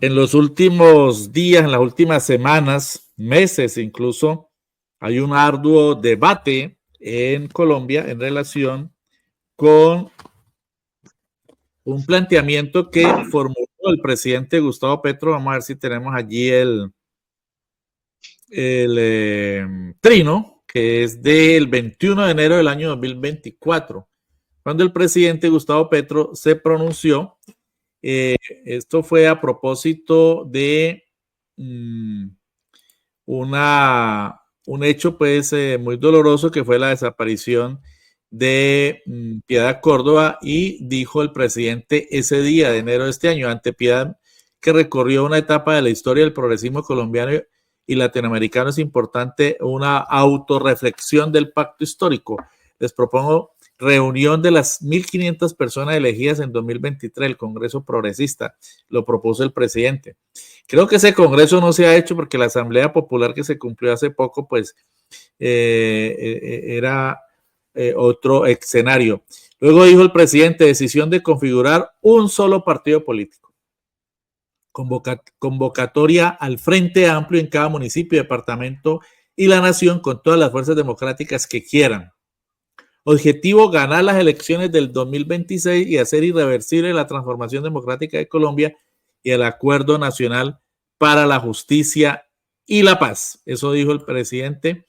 En los últimos días, en las últimas semanas, meses incluso, hay un arduo debate en Colombia en relación con un planteamiento que formuló el presidente Gustavo Petro. Vamos a ver si tenemos allí el trino, que es del 21 de enero del año 2024, cuando el presidente Gustavo Petro se pronunció. Esto fue a propósito de un hecho pues muy doloroso, que fue la desaparición de Piedad Córdoba, y dijo el presidente ese día de enero de este año ante Piedad que recorrió una etapa de la historia del progresismo colombiano y latinoamericano: es importante una autorreflexión del pacto histórico. Les propongo reunión de las 1.500 personas elegidas en 2023, el Congreso Progresista, lo propuso el presidente. Creo que ese Congreso no se ha hecho porque la Asamblea Popular que se cumplió hace poco, pues era otro escenario. Luego dijo el presidente: decisión de configurar un solo partido político. Convocatoria al Frente Amplio en cada municipio, departamento y la nación, con todas las fuerzas democráticas que quieran. Objetivo: ganar las elecciones del 2026 y hacer irreversible la transformación democrática de Colombia y el acuerdo nacional para la justicia y la paz. Eso dijo el presidente.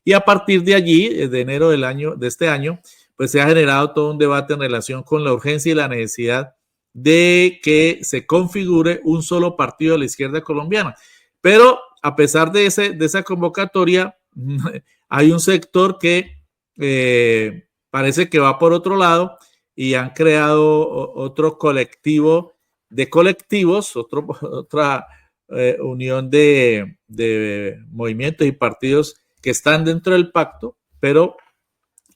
Y a partir de allí, de enero de este año, pues se ha generado todo un debate en relación con la urgencia y la necesidad de que se configure un solo partido de la izquierda colombiana. Pero a pesar de esa convocatoria, hay un sector que parece que va por otro lado, y han creado otro colectivo de colectivos, otra unión de movimientos y partidos que están dentro del pacto, pero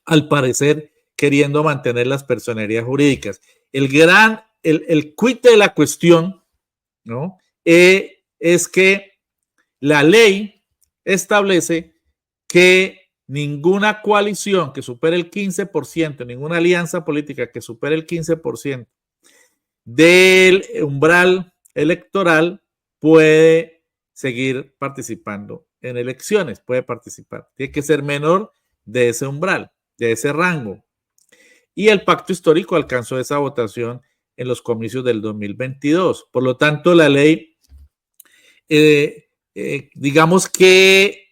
al parecer queriendo mantener las personerías jurídicas. El quid de la cuestión, ¿no? Es que la ley establece que ninguna coalición que supere el 15%, ninguna alianza política que supere el 15% del umbral electoral puede seguir participando en elecciones, puede participar. Tiene que ser menor de ese umbral, de ese rango. Y el pacto histórico alcanzó esa votación en los comicios del 2022. Por lo tanto, la ley, digamos que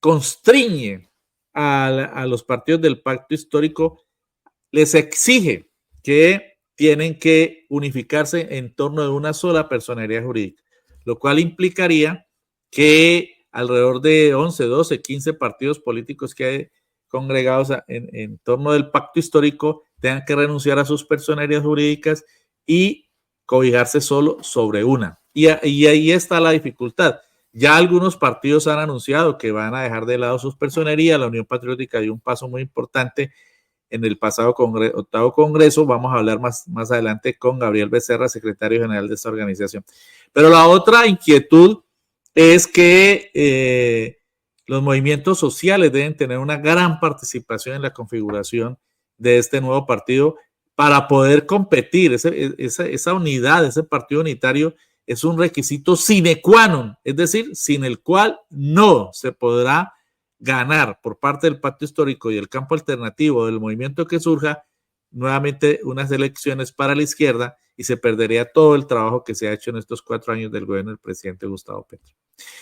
constriñe a los partidos del pacto histórico, les exige que tienen que unificarse en torno de una sola personería jurídica, lo cual implicaría que alrededor de 11, 12, 15 partidos políticos que hay congregados en torno del pacto histórico tengan que renunciar a sus personerías jurídicas y cobijarse solo sobre una. Y ahí está la dificultad. Ya algunos partidos han anunciado que van a dejar de lado sus personerías. La Unión Patriótica dio un paso muy importante en el pasado octavo congreso. Vamos a hablar más adelante con Gabriel Becerra, secretario general de esta organización. Pero la otra inquietud es que los movimientos sociales deben tener una gran participación en la configuración de este nuevo partido para poder competir. Esa unidad, ese partido unitario, es un requisito sine qua non, es decir, sin el cual no se podrá ganar por parte del pacto histórico y el campo alternativo del movimiento que surja nuevamente unas elecciones para la izquierda, y se perdería todo el trabajo que se ha hecho en estos 4 años del gobierno del presidente Gustavo Petro.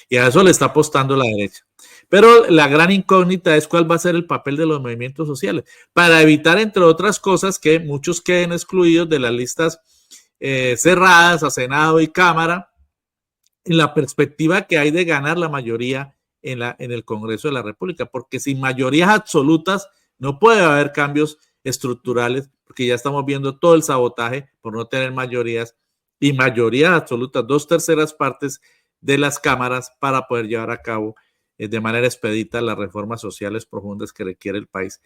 Y a eso le está apostando la derecha. Pero la gran incógnita es cuál va a ser el papel de los movimientos sociales para evitar, entre otras cosas, que muchos queden excluidos de las listas cerradas a Senado y Cámara, en la perspectiva que hay de ganar la mayoría en el Congreso de la República, porque sin mayorías absolutas no puede haber cambios estructurales, porque ya estamos viendo todo el sabotaje por no tener mayorías, y mayorías absolutas, 2/3 partes de las cámaras, para poder llevar a cabo de manera expedita las reformas sociales profundas que requiere el país.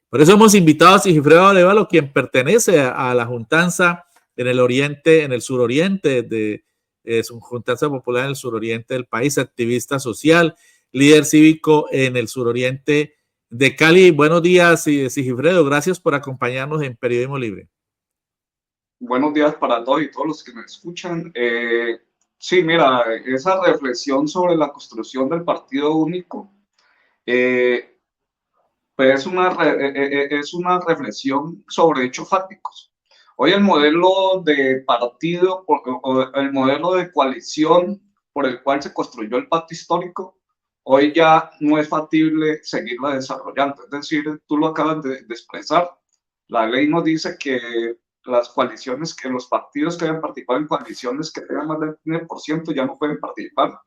Por eso hemos invitado a Sigifredo Arévalo, quien pertenece a la juntanza en el oriente, en el suroriente de su juntanza popular en el suroriente del país, activista social, líder cívico en el suroriente de Cali. Buenos días, Sigifredo, gracias por acompañarnos en Periodismo Libre. Buenos días para todos y todos los que me escuchan. Sí, mira, esa reflexión sobre la construcción del partido único, eh, pues es una reflexión sobre hechos fácticos. Hoy el modelo de partido o el modelo de coalición por el cual se construyó el pacto histórico, hoy ya no es factible seguirla desarrollando. Es decir, tú lo acabas de expresar, la ley nos dice que las coaliciones, que los partidos que hayan participado en coaliciones que tengan más del 9% ya no pueden participar,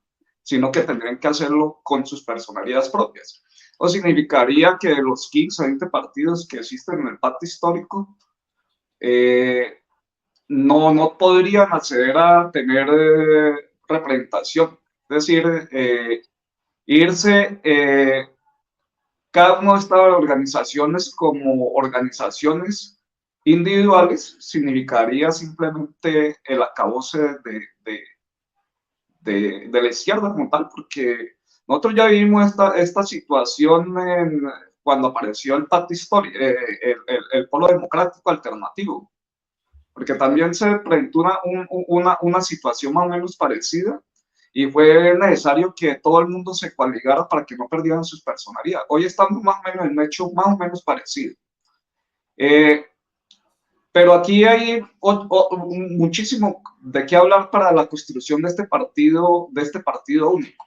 sino que tendrían que hacerlo con sus personalidades propias. O significaría que de los 15 a 20 partidos que existen en el pacto histórico, no podrían acceder a tener representación. Es decir, irse cada una de estas organizaciones como organizaciones individuales significaría simplemente el acabose de la izquierda como tal, porque nosotros ya vivimos esta situación cuando apareció el pacto histórico, el polo democrático alternativo, porque también se presentó una situación más o menos parecida y fue necesario que todo el mundo se coaligara para que no perdieran sus personalidades. Hoy estamos más o menos en un hecho más o menos parecido. Pero aquí hay muchísimo de qué hablar para la construcción de este partido único.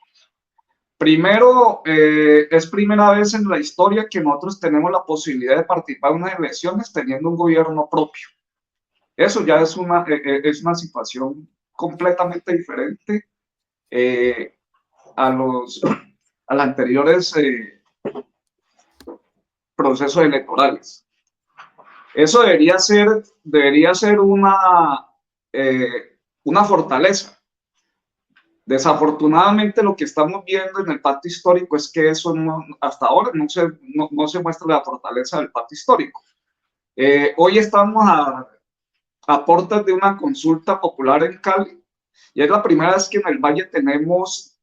Primero, es primera vez en la historia que nosotros tenemos la posibilidad de participar en unas elecciones teniendo un gobierno propio. Eso ya es una situación completamente diferente a los anteriores procesos electorales. Eso debería ser una fortaleza. Desafortunadamente, lo que estamos viendo en el pacto histórico es que eso hasta ahora no se muestra la fortaleza del pacto histórico. Hoy estamos a puertas de una consulta popular en Cali y es la primera vez que en el Valle tenemos,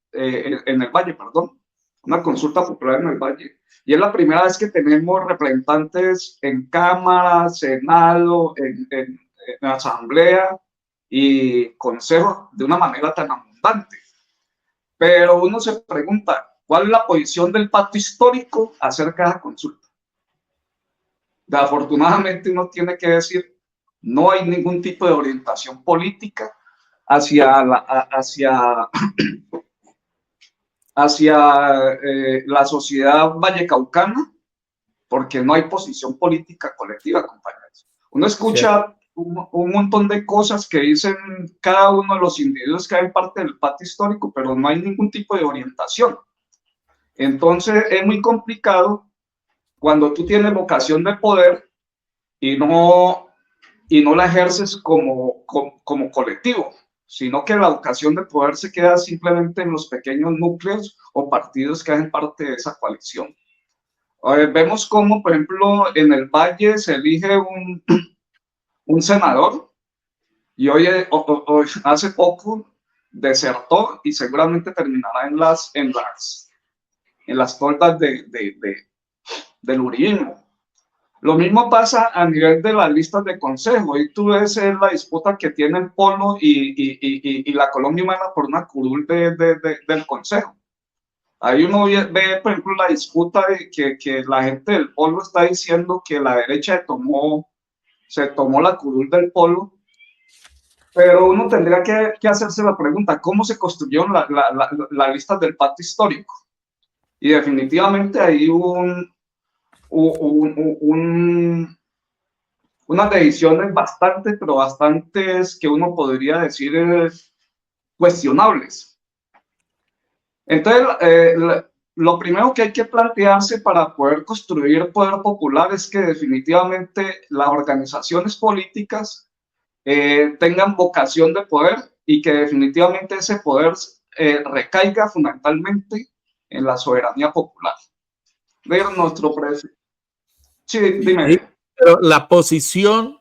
una consulta popular en el Valle. Y es la primera vez que tenemos representantes en Cámara, Senado, en Asamblea y Consejo de una manera tan abundante. Pero uno se pregunta, ¿cuál es la posición del pacto histórico acerca de la consulta? Afortunadamente uno tiene que decir, no hay ningún tipo de orientación política hacia la sociedad vallecaucana, porque no hay posición política colectiva, compañeros. Uno escucha un montón de cosas que dicen cada uno de los individuos que hay parte del pacto histórico, pero no hay ningún tipo de orientación. Entonces es muy complicado cuando tú tienes vocación de poder y no la ejerces como colectivo, sino que la vocación de poder se queda simplemente en los pequeños núcleos o partidos que hacen parte de esa coalición. Vemos cómo, por ejemplo, en el Valle se elige un senador y hoy hace poco desertó y seguramente terminará en las toldas del uribismo. Lo mismo pasa a nivel de las listas de consejo. Y tú ves la disputa que tiene el Polo y la Colombia Humana por una curul del consejo. Ahí uno ve, por ejemplo, la disputa de que la gente del Polo está diciendo que la derecha se tomó la curul del Polo, pero uno tendría que hacerse la pregunta, ¿cómo se construyeron las listas del pacto histórico? Y definitivamente hay unas decisiones bastantes que uno podría decir cuestionables. Entonces, lo primero que hay que plantearse para poder construir poder popular es que definitivamente las organizaciones políticas tengan vocación de poder y que definitivamente ese poder recaiga fundamentalmente en la soberanía popular. Ver nuestro precio. Sí, dime. Pero la posición,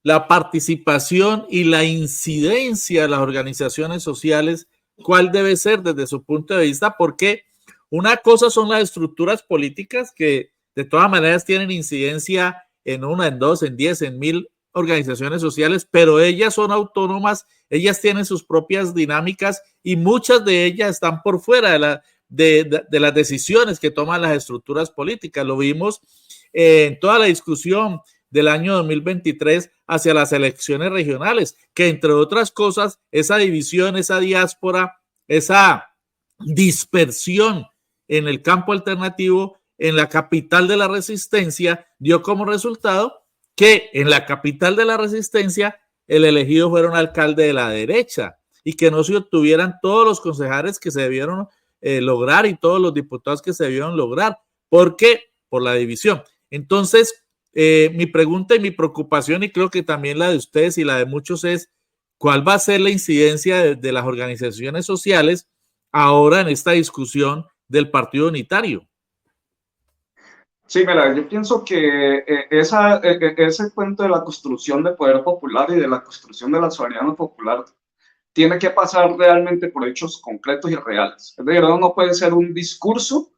la participación y la incidencia de las organizaciones sociales, ¿cuál debe ser desde su punto de vista? Porque una cosa son las estructuras políticas que de todas maneras tienen incidencia en una, en dos, en 10, en 1000 organizaciones sociales, pero ellas son autónomas, ellas tienen sus propias dinámicas y muchas de ellas están por fuera de las decisiones que toman las estructuras políticas. Lo vimos en toda la discusión del año 2023 hacia las elecciones regionales, que entre otras cosas, esa división, esa diáspora, esa dispersión en el campo alternativo, en la capital de la resistencia, dio como resultado que en la capital de la resistencia el elegido fuera un alcalde de la derecha y que no se obtuvieran todos los concejales que se debieron lograr y todos los diputados que se debieron lograr. ¿Por qué? Por la división. Entonces, mi pregunta y mi preocupación, y creo que también la de ustedes y la de muchos, es ¿cuál va a ser la incidencia de las organizaciones sociales ahora en esta discusión del partido unitario? Sí, mira, yo pienso que ese cuento de la construcción del poder popular y de la construcción de la soberanía popular tiene que pasar realmente por hechos concretos y reales. Es decir, no puede ser un discurso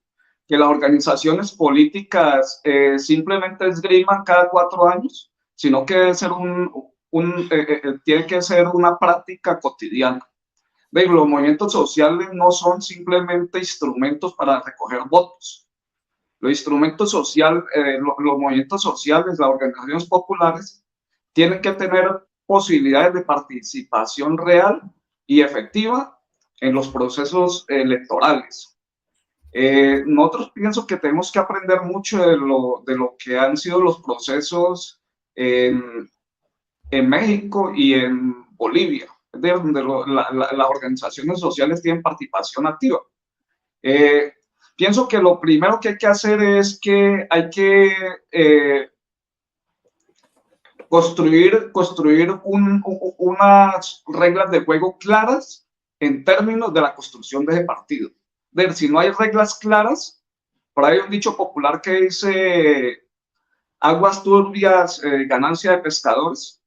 que las organizaciones políticas simplemente esgriman cada 4 años, sino que debe ser tiene que ser una práctica cotidiana. Los movimientos sociales no son simplemente instrumentos para recoger votos. Los instrumentos sociales, los movimientos sociales, las organizaciones populares, tienen que tener posibilidades de participación real y efectiva en los procesos electorales. Nosotros pienso que tenemos que aprender mucho de lo que han sido los procesos en México y en Bolivia, de donde las organizaciones sociales tienen participación activa. Pienso que lo primero que hay que hacer es que hay que construir unas reglas de juego claras en términos de la construcción de ese partido. Si no hay reglas claras, por ahí hay un dicho popular que dice aguas turbias, ganancia de pescadores.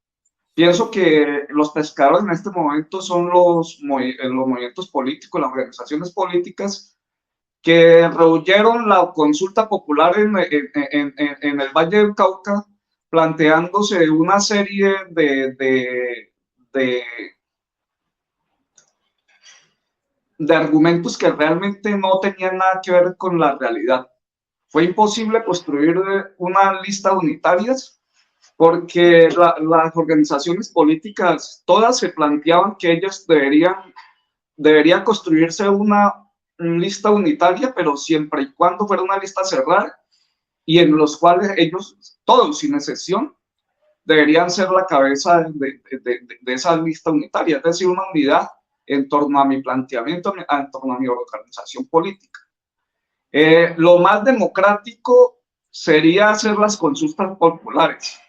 Pienso que los pescadores en este momento son los movimientos políticos, las organizaciones políticas que rehuyeron la consulta popular en el Valle del Cauca, planteándose una serie de argumentos que realmente no tenían nada que ver con la realidad. Fue imposible construir una lista de unitarias porque las organizaciones políticas todas se planteaban que ellas debería construirse una lista unitaria, pero siempre y cuando fuera una lista cerrada y en los cuales ellos, todos sin excepción, deberían ser la cabeza de esa lista unitaria, es decir, una unidad en torno a mi planteamiento, en torno a mi organización política. Lo más democrático sería hacer las consultas populares.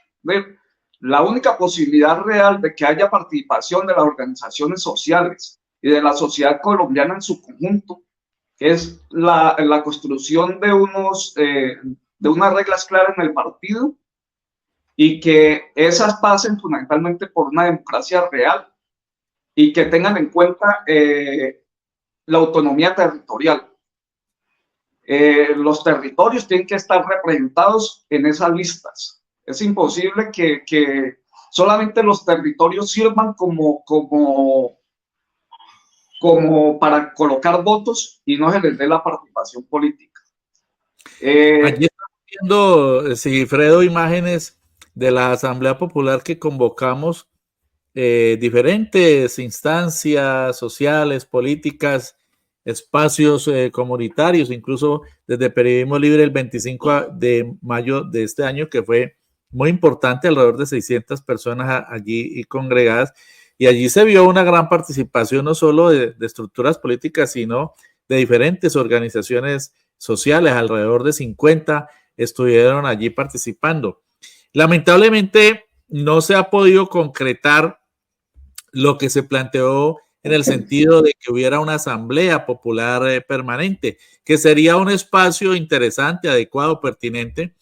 La única posibilidad real de que haya participación de las organizaciones sociales y de la sociedad colombiana en su conjunto es la construcción de unas reglas claras en el partido y que esas pasen fundamentalmente por una democracia real y que tengan en cuenta la autonomía territorial. Los territorios tienen que estar representados en esas listas. Es imposible que solamente los territorios sirvan como para colocar votos y no se les dé la participación política. Allí estamos viendo, Sigifredo, imágenes de la Asamblea Popular que convocamos, diferentes instancias sociales, políticas, espacios comunitarios, incluso desde Periodismo Libre el 25 de mayo de este año, que fue muy importante, alrededor de 600 personas allí congregadas, y allí se vio una gran participación no solo de estructuras políticas, sino de diferentes organizaciones sociales, alrededor de 50 estuvieron allí participando. Lamentablemente no se ha podido concretar lo que se planteó en el sentido de que hubiera una asamblea popular permanente, que sería un espacio interesante, adecuado, pertinente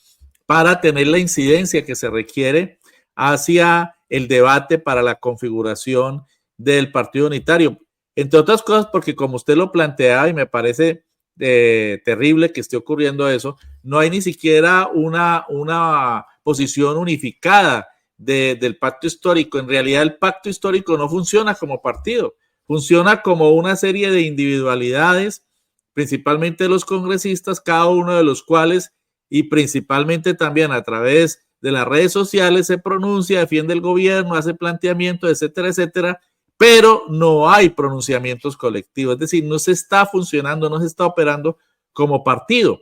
para tener la incidencia que se requiere hacia el debate para la configuración del partido unitario. Entre otras cosas, porque como usted lo planteaba, y me parece terrible que esté ocurriendo eso, no hay ni siquiera una posición unificada del pacto histórico. En realidad el pacto histórico no funciona como partido, funciona como una serie de individualidades, principalmente los congresistas, cada uno de los cuales y principalmente también a través de las redes sociales se pronuncia, defiende el gobierno, hace planteamientos, etcétera, etcétera, pero no hay pronunciamientos colectivos, es decir, no se está funcionando, no se está operando como partido.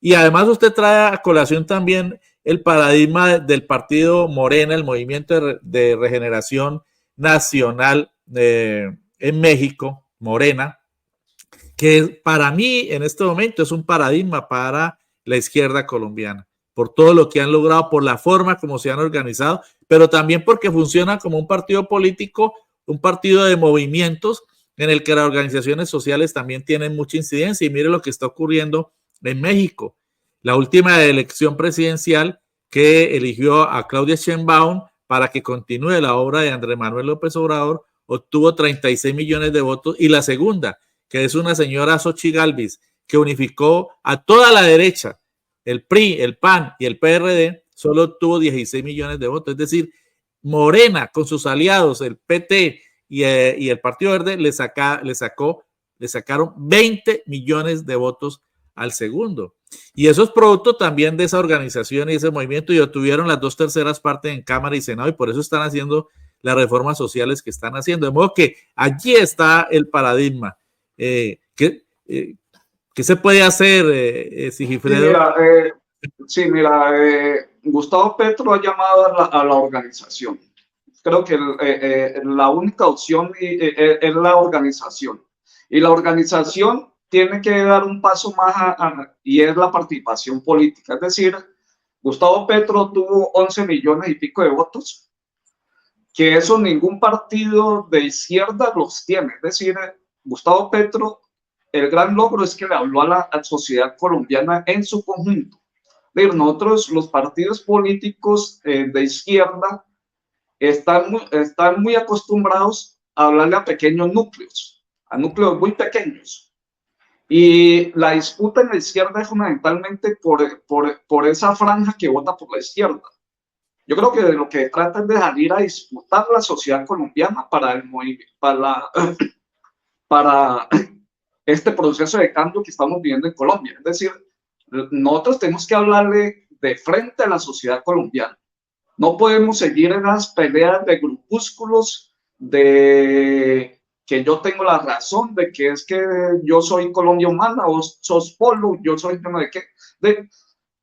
Y además usted trae a colación también el paradigma del partido Morena, el Movimiento de Regeneración Nacional en México, Morena, que para mí en este momento es un paradigma para la izquierda colombiana, por todo lo que han logrado, por la forma como se han organizado, pero también porque funciona como un partido político, un partido de movimientos en el que las organizaciones sociales también tienen mucha incidencia. Y mire lo que está ocurriendo en México. La última elección presidencial que eligió a Claudia Sheinbaum para que continúe la obra de Andrés Manuel López Obrador obtuvo 36 millones de votos, y la segunda, que es una señora Xochitl Gálvez, que unificó a toda la derecha, el PRI, el PAN y el PRD, solo obtuvo 16 millones de votos. Es decir, Morena con sus aliados, el PT y el Partido Verde, le sacaron 20 millones de votos al segundo. Y eso es producto también de esa organización y ese movimiento, y obtuvieron las 2/3 partes en Cámara y Senado, y por eso están haciendo las reformas sociales que están haciendo. De modo que allí está el paradigma. ¿Qué se puede hacer, Sigifredo? Sí, mira, Gustavo Petro ha llamado a la organización. Creo que la única opción es la organización. Y la organización tiene que dar un paso más y es la participación política. Es decir, Gustavo Petro tuvo 11 millones y pico de votos, que eso ningún partido de izquierda los tiene. Es decir, Gustavo Petro, el gran logro es que le habló a la sociedad colombiana en su conjunto. Nosotros, los partidos políticos de izquierda, están muy acostumbrados a hablarle a pequeños núcleos, a núcleos muy pequeños. Y la disputa en la izquierda es fundamentalmente por esa franja que vota por la izquierda. Yo creo que de lo que trata es de salir a disputar la sociedad colombiana para este proceso de cambio que estamos viviendo en Colombia. Es decir, nosotros tenemos que hablarle de frente a la sociedad colombiana. No podemos seguir en las peleas de grupúsculos, de que yo tengo la razón, de que es que yo soy Colombia humana, o sos Polo, yo soy no de qué. De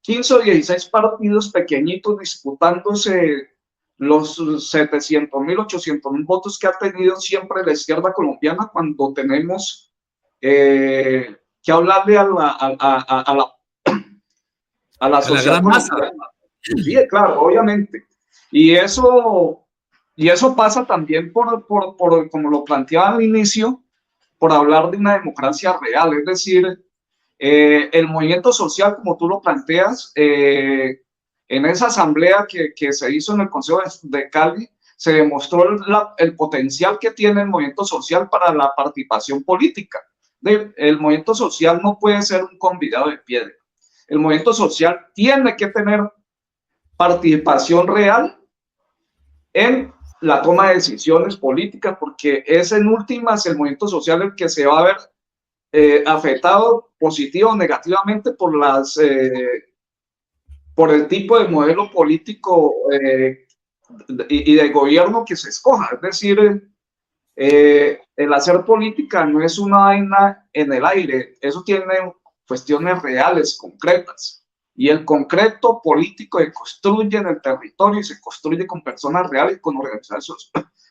15 o 16 partidos pequeñitos disputándose los 700,000, 800,000 votos que ha tenido siempre la izquierda colombiana, cuando tenemos que hablarle a la sociedad colombiana. Sí, claro, obviamente. Y eso pasa también por, como lo planteaba al inicio, por hablar de una democracia real. Es decir, el movimiento social, como tú lo planteas, en esa asamblea que se hizo en el Consejo de Cali, se demostró el potencial que tiene el movimiento social para la participación política. El movimiento social no puede ser un convidado de piedra. El movimiento social tiene que tener participación real en la toma de decisiones políticas, porque es en últimas el movimiento social el que se va a ver afectado positivo o negativamente por el tipo de modelo político y de gobierno que se escoja. Es decir, el hacer política no es una vaina en el aire, eso tiene cuestiones reales, concretas. Y el concreto político se construye en el territorio y se construye con personas reales, con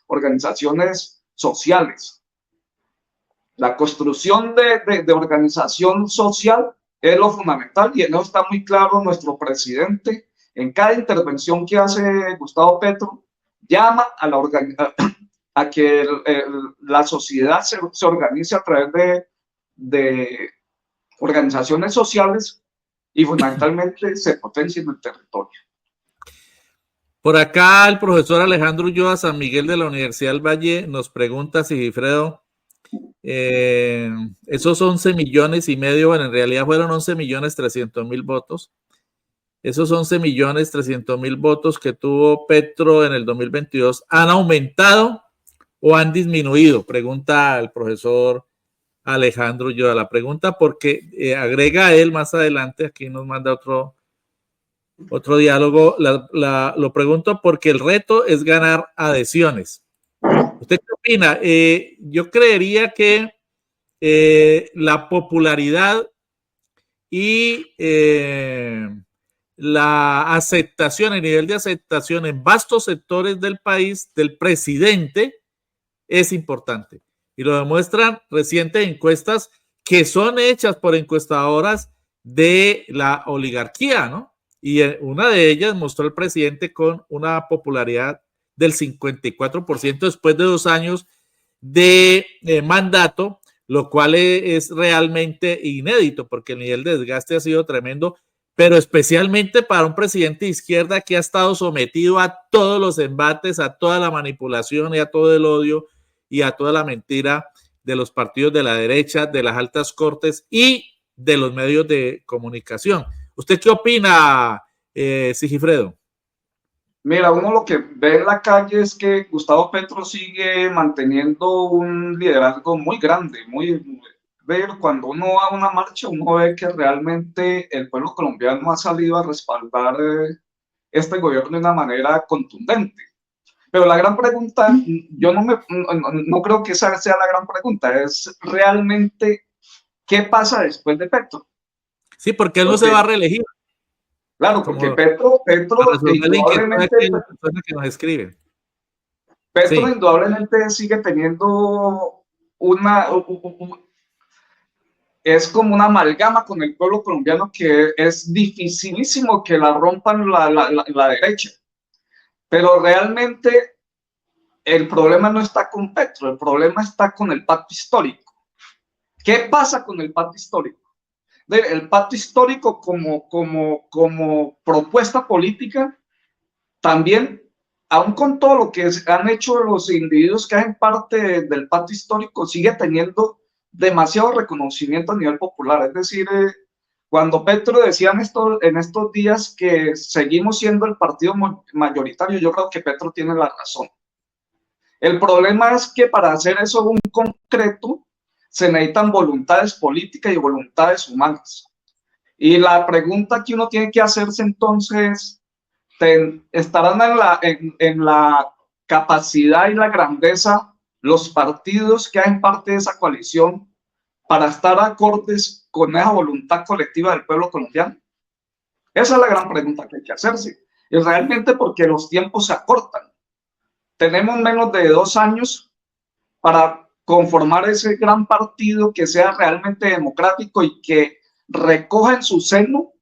organizaciones sociales. La construcción de organización social es lo fundamental, y en eso está muy claro nuestro presidente. En cada intervención que hace Gustavo Petro, llama a que la sociedad se organice a través de organizaciones sociales, y fundamentalmente se potencia en el territorio. Por acá el profesor Alejandro Ulloa San Miguel de la Universidad del Valle nos pregunta, Sigifredo, esos 11 millones y medio, bueno, en realidad fueron 11.300.000 votos, esos 11.300.000 votos que tuvo Petro en el 2022, ¿han aumentado o han disminuido? Pregunta el profesor Alejandro Yoda. La pregunta porque agrega él más adelante, aquí nos manda otro diálogo, lo pregunto porque el reto es ganar adhesiones. ¿Usted qué opina? Yo creería que la popularidad y la aceptación, el nivel de aceptación en vastos sectores del país del presidente es importante. Y lo demuestran recientes encuestas que son hechas por encuestadoras de la oligarquía, ¿no? Y una de ellas mostró al presidente con una popularidad del 54% después de 2 años de mandato, lo cual es realmente inédito porque el nivel de desgaste ha sido tremendo, pero especialmente para un presidente de izquierda que ha estado sometido a todos los embates, a toda la manipulación y a todo el odio y a toda la mentira de los partidos de la derecha, de las altas cortes y de los medios de comunicación. ¿Usted qué opina, Sigifredo? Mira, uno lo que ve en la calle es que Gustavo Petro sigue manteniendo un liderazgo muy grande, cuando uno va a una marcha, uno ve que realmente el pueblo colombiano ha salido a respaldar este gobierno de una manera contundente. Pero la gran pregunta, yo no creo que esa sea la gran pregunta, es realmente qué pasa después de Petro. Sí, porque él no se va a reelegir. Claro, porque Petro indudablemente, que nos escribe. Petro sí, indudablemente sigue teniendo es como una amalgama con el pueblo colombiano que es dificilísimo que la rompan la derecha. Pero realmente el problema no está con Petro, el problema está con el pacto histórico. ¿Qué pasa con el pacto histórico? El pacto histórico como propuesta política, también, aún con todo lo que han hecho los individuos que hacen parte del pacto histórico, sigue teniendo demasiado reconocimiento a nivel popular. Es decir, cuando Petro decía en estos días que seguimos siendo el partido mayoritario, yo creo que Petro tiene la razón. El problema es que para hacer eso un concreto, se necesitan voluntades políticas y voluntades humanas. Y la pregunta que uno tiene que hacerse entonces, ¿estarán en la capacidad y la grandeza los partidos que hacen parte de esa coalición para estar acordes con esa voluntad colectiva del pueblo colombiano? Esa es la gran pregunta que hay que hacerse. Y realmente porque los tiempos se acortan. Tenemos menos de 2 años para conformar ese gran partido que sea realmente democrático y que recoja en su seno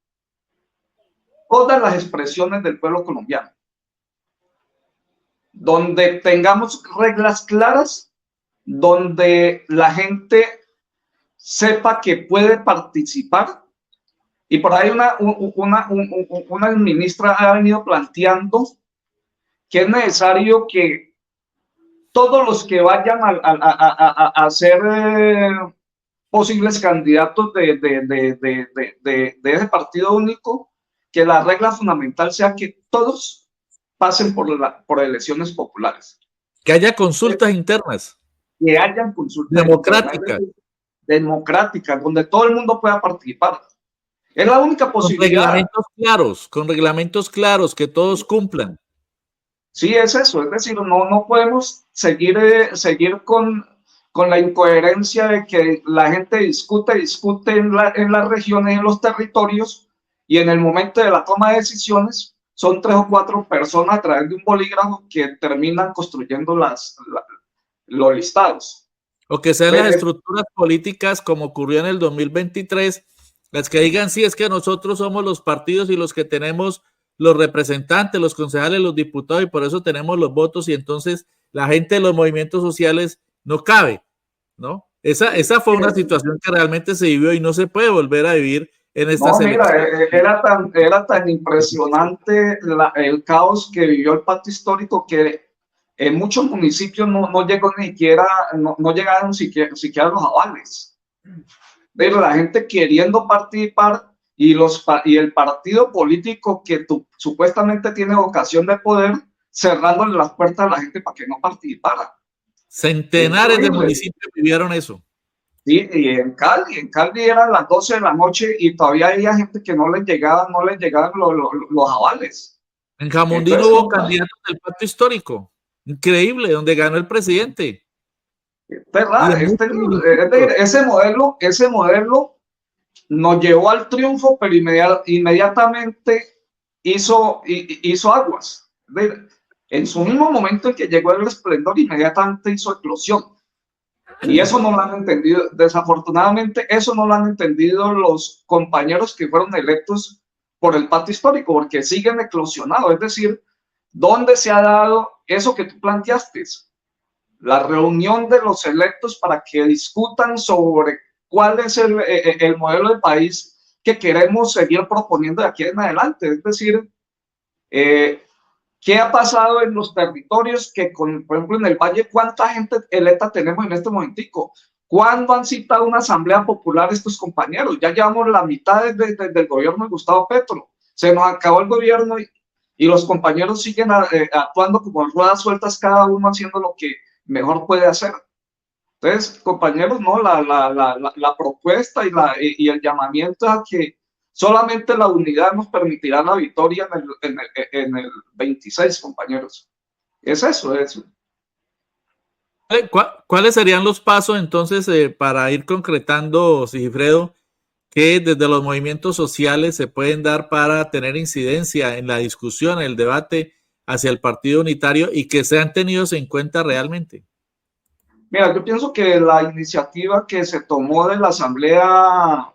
todas las expresiones del pueblo colombiano, donde tengamos reglas claras, donde la gente sepa que puede participar. Y por ahí una ministra ha venido planteando que es necesario que todos los que vayan a ser posibles candidatos de ese partido único, que la regla fundamental sea que todos pasen por elecciones populares. Que haya consultas internas. Que hayan consultas democráticas, donde todo el mundo pueda participar. Es la única posibilidad. Con reglamentos claros que todos cumplan. Sí, es eso. Es decir, no podemos seguir con la incoherencia de que la gente discute en las regiones, en los territorios, y en el momento de la toma de decisiones son 3 o 4 personas a través de un bolígrafo que terminan construyendo los listados. O que sean las estructuras políticas como ocurrió en el 2023, las que digan, sí, es que nosotros somos los partidos y los que tenemos los representantes, los concejales, los diputados, y por eso tenemos los votos, y entonces la gente de los movimientos sociales no cabe, ¿no? Esa fue una situación que realmente se vivió y no se puede volver a vivir en estas elecciones. Era tan impresionante el caos que vivió el pacto histórico que en muchos municipios no llegó ni siquiera, no llegaron siquiera los avales. Pero la gente queriendo participar y el partido político que supuestamente tiene vocación de poder, cerrándole las puertas a la gente para que no participara. Centenares de municipios vivieron eso. Sí, y en Cali eran las 12 de la noche y todavía había gente que no les llegaban los avales. En Jamundí no hubo candidatos del pacto histórico. Increíble, donde ganó el presidente. ¿Verdad? Ese modelo nos llevó al triunfo, pero inmediatamente hizo aguas. En su mismo momento en que llegó el esplendor, inmediatamente hizo eclosión. Y eso no lo han entendido, desafortunadamente, eso no lo han entendido los compañeros que fueron electos por el pacto histórico, porque siguen eclosionados. Es decir, ¿dónde se ha dado eso que tú planteaste? La reunión de los electos para que discutan sobre cuál es el modelo de país que queremos seguir proponiendo de aquí en adelante. Es decir, ¿qué ha pasado en los territorios que, por ejemplo, en el Valle, cuánta gente electa tenemos en este momentico? ¿Cuándo han citado una asamblea popular estos compañeros? Ya llevamos la mitad del gobierno de Gustavo Petro. Se nos acabó el gobierno y los compañeros siguen actuando como en ruedas sueltas, cada uno haciendo lo que mejor puede hacer. Entonces, compañeros, no, la propuesta y el llamamiento a que solamente la unidad nos permitirá la victoria en el 26, compañeros. Es eso. ¿Cuáles serían los pasos entonces para ir concretando, Sigifredo, que desde los movimientos sociales se pueden dar para tener incidencia en la discusión, en el debate hacia el partido unitario y que sean tenidos en cuenta realmente? Mira, yo pienso que la iniciativa que se tomó de la asamblea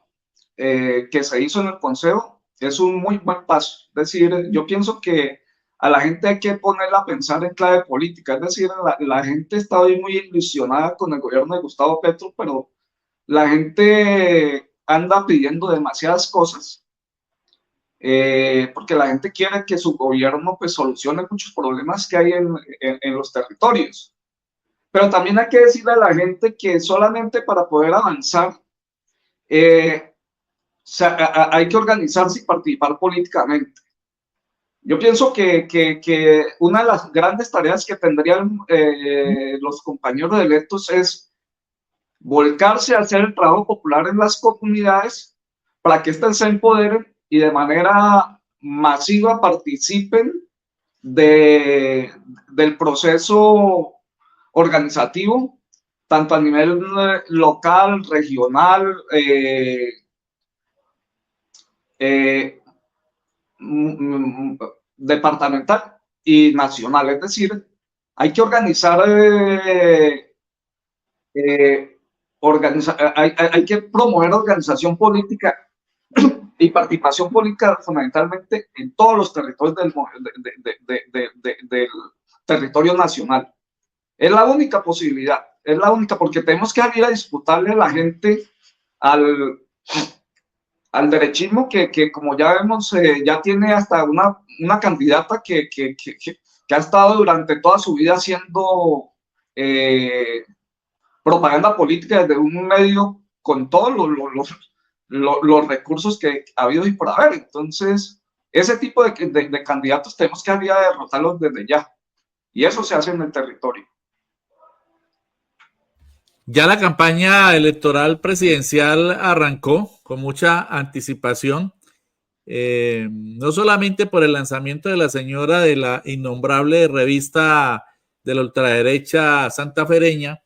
que se hizo en el Consejo es un muy buen paso. Es decir, yo pienso que a la gente hay que ponerla a pensar en clave política. Es decir, la gente está hoy muy ilusionada con el gobierno de Gustavo Petro, pero la gente anda pidiendo demasiadas cosas, porque la gente quiere que su gobierno pues solucione muchos problemas que hay en los territorios. Pero también hay que decirle a la gente que solamente para poder avanzar hay que organizarse y participar políticamente. Yo pienso que una de las grandes tareas que tendrían los compañeros electos es volcarse a hacer el trabajo popular en las comunidades para que éstas se empoderen y de manera masiva participen del proceso organizativo, tanto a nivel local, regional, departamental y nacional. Es decir, hay que organizar, hay que promover organización política y participación política fundamentalmente en todos los territorios del territorio nacional. Es la única posibilidad, es la única, porque tenemos que salir a disputarle a la gente al derechismo que como ya vemos, ya tiene hasta una candidata que ha estado durante toda su vida haciendo propaganda política desde un medio con todos los recursos que ha habido y por haber. Entonces, ese tipo de candidatos tenemos que salir a derrotarlos desde ya. Y eso se hace en el territorio. Ya la campaña electoral presidencial arrancó con mucha anticipación, no solamente por el lanzamiento de la señora de la innombrable revista de la ultraderecha santafereña,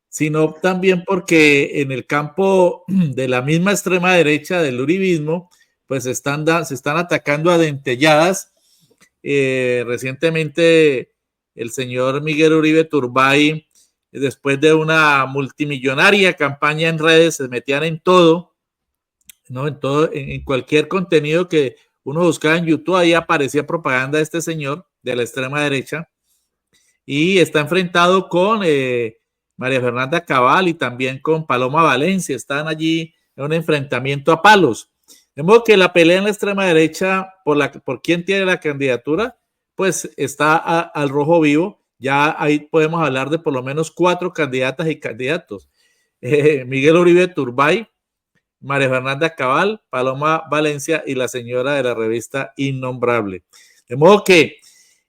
sino también porque en el campo de la misma extrema derecha del uribismo, pues se están atacando a dentelladas. Recientemente el señor Miguel Uribe Turbay, después de una multimillonaria campaña en redes, se metían en todo, ¿no? En cualquier contenido que uno buscaba en YouTube, ahí aparecía propaganda de este señor de la extrema derecha, y está enfrentado con María Fernanda Cabal y también con Paloma Valencia. Están allí en un enfrentamiento a palos. De modo que la pelea en la extrema derecha por quién tiene la candidatura, pues está al rojo vivo. Ya ahí podemos hablar de por lo menos 4 candidatas y candidatos. Miguel Uribe Turbay, María Fernanda Cabal, Paloma Valencia y la señora de la revista Innombrable. De modo que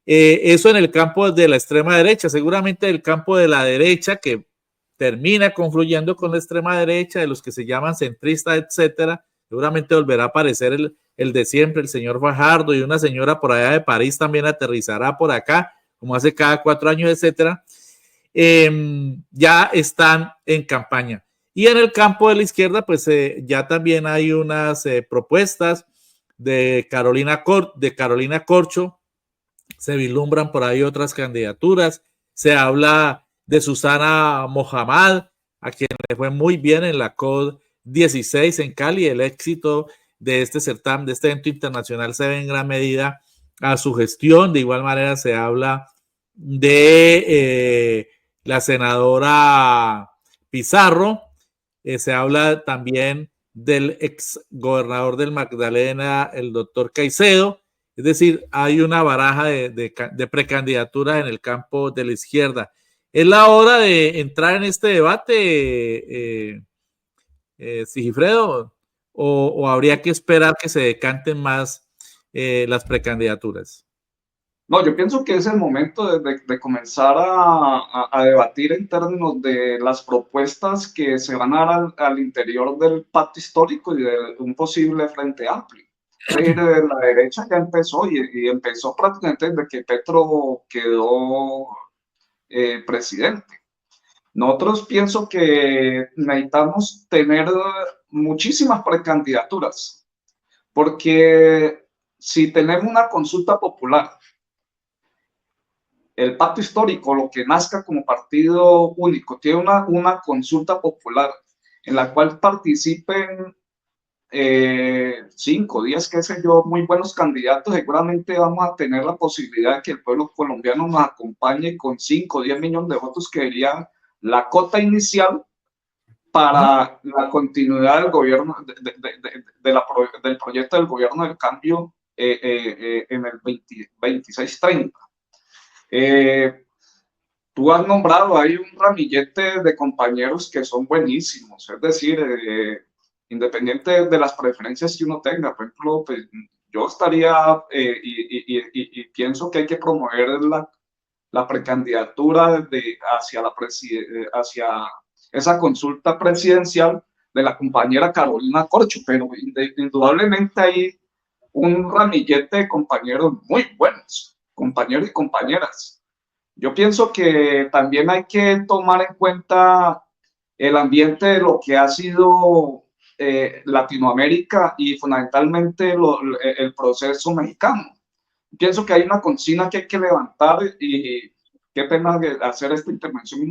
eso en el campo de la extrema derecha, seguramente el campo de la derecha que termina confluyendo con la extrema derecha, de los que se llaman centristas, etcétera, seguramente volverá a aparecer el de siempre, el señor Fajardo, y una señora por allá de París también aterrizará por acá, como hace cada 4 años, etcétera. Ya están en campaña. Y en el campo de la izquierda, pues ya también hay unas propuestas de Carolina Corcho, se vislumbran por ahí otras candidaturas, se habla de Susana Mohamed, a quien le fue muy bien en la COD 16 en Cali. El éxito de este certamen, de este evento internacional, se ve en gran medida a su gestión. De igual manera se habla de la senadora Pizarro, se habla también del ex gobernador del Magdalena, el doctor Caicedo. Es decir, hay una baraja de precandidaturas en el campo de la izquierda. ¿Es la hora de entrar en este debate, Sigifredo? ¿O habría que esperar que se decanten más las precandidaturas? No, yo pienso que es el momento de comenzar a debatir en términos de las propuestas que se van a dar al interior del pacto histórico y de un posible frente amplio. Es decir, la derecha ya empezó y empezó prácticamente desde que Petro quedó presidente. Nosotros pienso que necesitamos tener muchísimas precandidaturas, porque si tenemos una consulta popular, el pacto histórico, lo que nazca como partido único, tiene una consulta popular en la cual participen 5, 10, qué sé yo, muy buenos candidatos. Seguramente vamos a tener la posibilidad de que el pueblo colombiano nos acompañe con 5 o 10 millones de votos, que sería la cota inicial para la continuidad del gobierno, del proyecto del gobierno del cambio en el 26-30. Tú has nombrado, hay un ramillete de compañeros que son buenísimos, es decir, independiente de las preferencias que uno tenga. Por ejemplo, pues, yo estaría y pienso que hay que promover la precandidatura hacia esa consulta presidencial de la compañera Carolina Corcho, pero indudablemente hay un ramillete de compañeros muy buenos, compañeros y compañeras. Yo pienso que también hay que tomar en cuenta el ambiente de lo que ha sido Latinoamérica y fundamentalmente el proceso mexicano. Pienso que hay una consigna que hay que levantar, y qué pena hacer esta intervención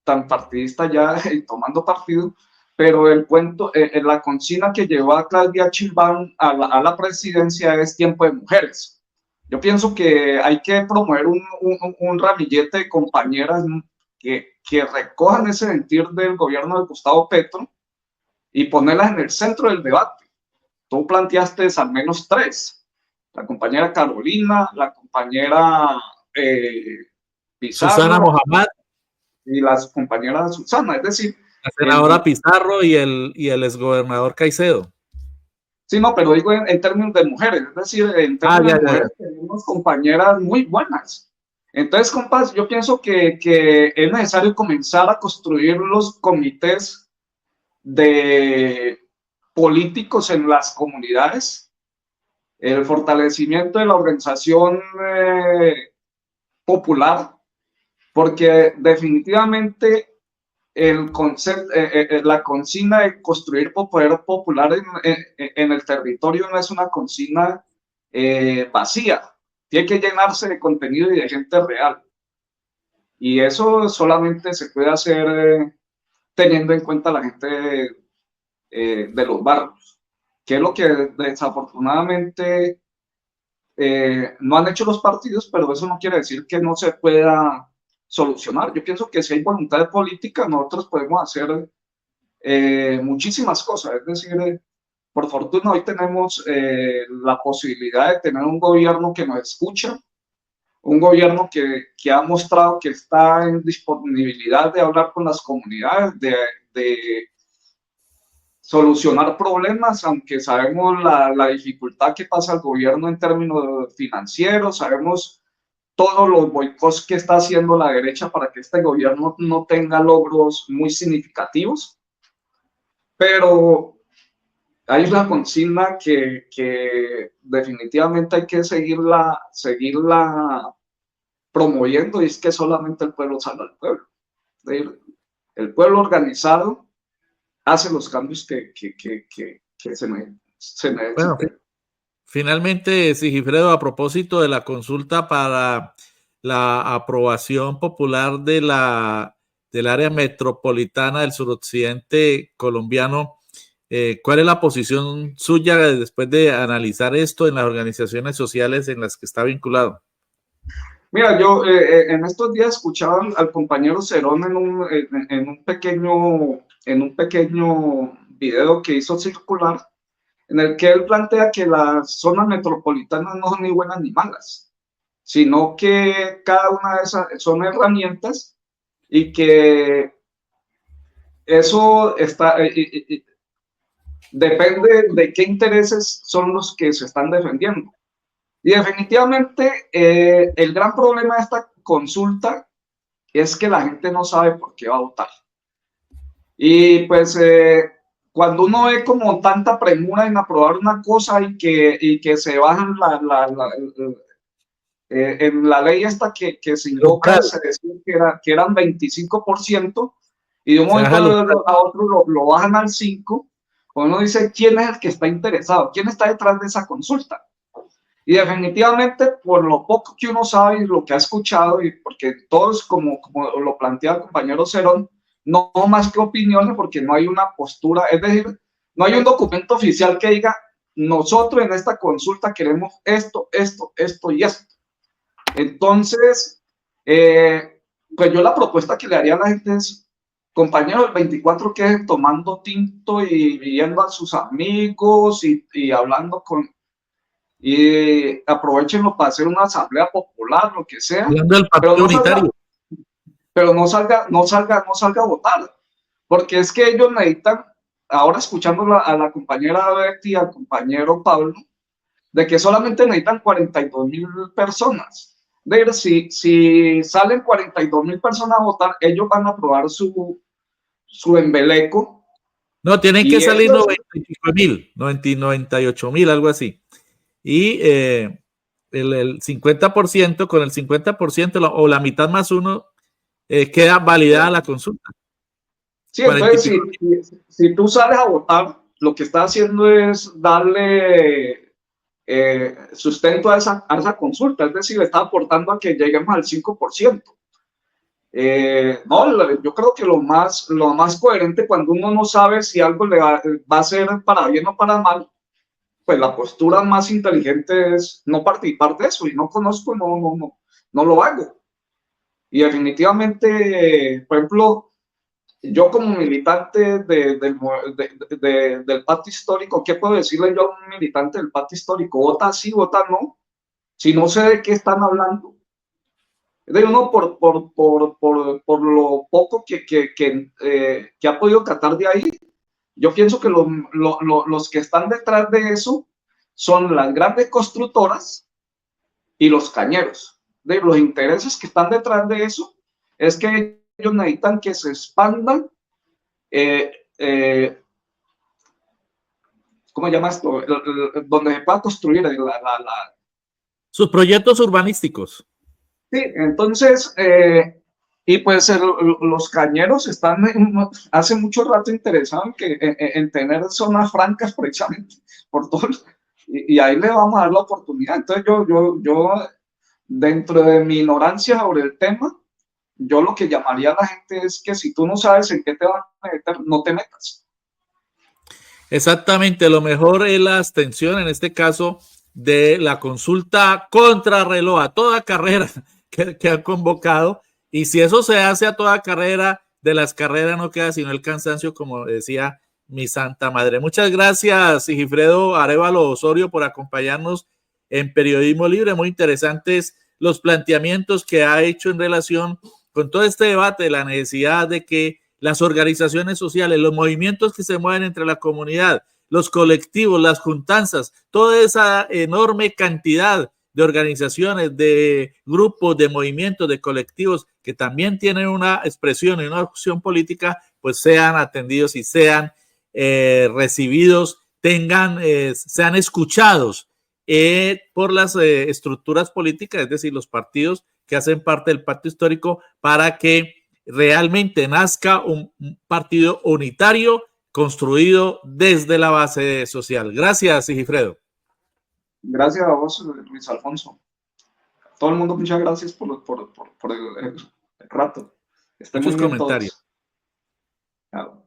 tan partidista ya y tomando partido, pero el cuento, la consigna que llevó a Claudia Sheinbaum a la presidencia es tiempo de mujeres. Yo pienso que hay que promover un ramillete de compañeras que recojan ese sentir del gobierno de Gustavo Petro y ponerlas en el centro del debate. Tú planteaste al menos 3. La compañera Carolina, la compañera Pizarro, Susana Mohamed y las compañeras Susana, es decir, la senadora Pizarro y el exgobernador Caicedo. Sí, no, pero digo en términos de mujeres, es decir, en términos de mujeres tenemos compañeras muy buenas. Entonces, compas, yo pienso que es necesario comenzar a construir los comités de políticos en las comunidades, el fortalecimiento de la organización popular, porque definitivamente el concepto, la consigna de construir poder popular en el territorio no es una consigna vacía, tiene que llenarse de contenido y de gente real. Y eso solamente se puede hacer teniendo en cuenta a la gente de los barrios, que es lo que desafortunadamente no han hecho los partidos, pero eso no quiere decir que no se pueda solucionar. Yo pienso que si hay voluntad política, nosotros podemos hacer muchísimas cosas. Es decir, por fortuna hoy tenemos la posibilidad de tener un gobierno que nos escucha, un gobierno que ha mostrado que está en disponibilidad de hablar con las comunidades, de solucionar problemas, aunque sabemos la dificultad que pasa el gobierno en términos financieros, sabemos todos los boicots que está haciendo la derecha para que este gobierno no tenga logros muy significativos, pero hay una consigna que definitivamente hay que seguirla promoviendo, y es que solamente el pueblo salva al pueblo. El pueblo organizado hace los cambios que se necesitan. Bueno, finalmente, Sigifredo, a propósito de la consulta para la aprobación popular del área metropolitana del suroccidente colombiano, ¿cuál es la posición suya después de analizar esto en las organizaciones sociales en las que está vinculado? Mira, yo en estos días escuchaba al compañero Cerón en un pequeño video que hizo circular, en el que él plantea que las zonas metropolitanas no son ni buenas ni malas, sino que cada una de esas son herramientas y que eso depende de qué intereses son los que se están defendiendo. Y definitivamente el gran problema de esta consulta es que la gente no sabe por qué va a votar. Y pues cuando uno ve como tanta premura en aprobar una cosa y que se bajan en la ley esta que se invoca, se decía que eran 25%, y de un momento a otro lo bajan al 5%, uno dice, ¿quién es el que está interesado? ¿Quién está detrás de esa consulta? Y definitivamente, por lo poco que uno sabe y lo que ha escuchado, y porque todos, como lo plantea el compañero Cerón, no más que opiniones, porque no hay una postura, es decir, no hay un documento oficial que diga, nosotros en esta consulta queremos esto, esto, esto y esto. Entonces, pues yo la propuesta que le haría a la gente es, compañero, el 24 quede tomando tinto y viendo a sus amigos y hablando y aprovechenlo para hacer una asamblea popular, lo que sea, pero no salga a votar, porque es que ellos necesitan, ahora escuchando a la compañera Betty y al compañero Pablo, de que solamente necesitan 42,000 personas. De ir, si salen 42,000 personas a votar, ellos van a aprobar su embeleco. No, tienen que salir 95,000, 98,000, algo así. Y el 50%, con el 50% o la mitad más uno, queda validada la consulta. Sí, entonces si tú sales a votar, lo que está haciendo es darle sustento a esa consulta, es decir, le está aportando a que lleguemos al 5%. No, yo creo que lo más coherente, cuando uno no sabe si algo le va a ser para bien o para mal, pues la postura más inteligente es no participar de eso, y no conozco, no lo hago. Y definitivamente, por ejemplo, yo como militante del pacto histórico, ¿qué puedo decirle yo a un militante del pacto histórico? Vota sí, vota no, si no sé de qué están hablando. De uno por lo poco que ha podido catar de ahí, yo pienso que los que están detrás de eso son las grandes constructoras y los cañeros. De los intereses que están detrás de eso es que ellos necesitan que se expandan, ¿cómo se llama esto? Donde se pueda construir sus proyectos urbanísticos. Sí, entonces, y pues los cañeros están hace mucho rato interesados en tener zonas francas precisamente por todo, y ahí le vamos a dar la oportunidad. Entonces yo dentro de mi ignorancia sobre el tema, yo lo que llamaría a la gente es que si tú no sabes en qué te van a meter, no te metas. Exactamente, lo mejor es la abstención en este caso de la consulta contrarreloj a toda carrera que han convocado, y si eso se hace a toda carrera, de las carreras no queda sino el cansancio, como decía mi santa madre. Muchas gracias, Sigifredo Arévalo Osorio, por acompañarnos en Periodismo Libre. Muy interesantes los planteamientos que ha hecho en relación con todo este debate de la necesidad de que las organizaciones sociales, los movimientos que se mueven entre la comunidad, los colectivos, las juntanzas, toda esa enorme cantidad de organizaciones, de grupos, de movimientos, de colectivos que también tienen una expresión y una opción política, pues sean atendidos y sean recibidos, sean escuchados por las estructuras políticas, es decir, los partidos que hacen parte del pacto histórico, para que realmente nazca un partido unitario construido desde la base social. Gracias, Sigifredo. Gracias a vos, Luis Alfonso. Todo el mundo, muchas gracias por el rato. Estén muy Muchos bien comentarios. todos. Claro.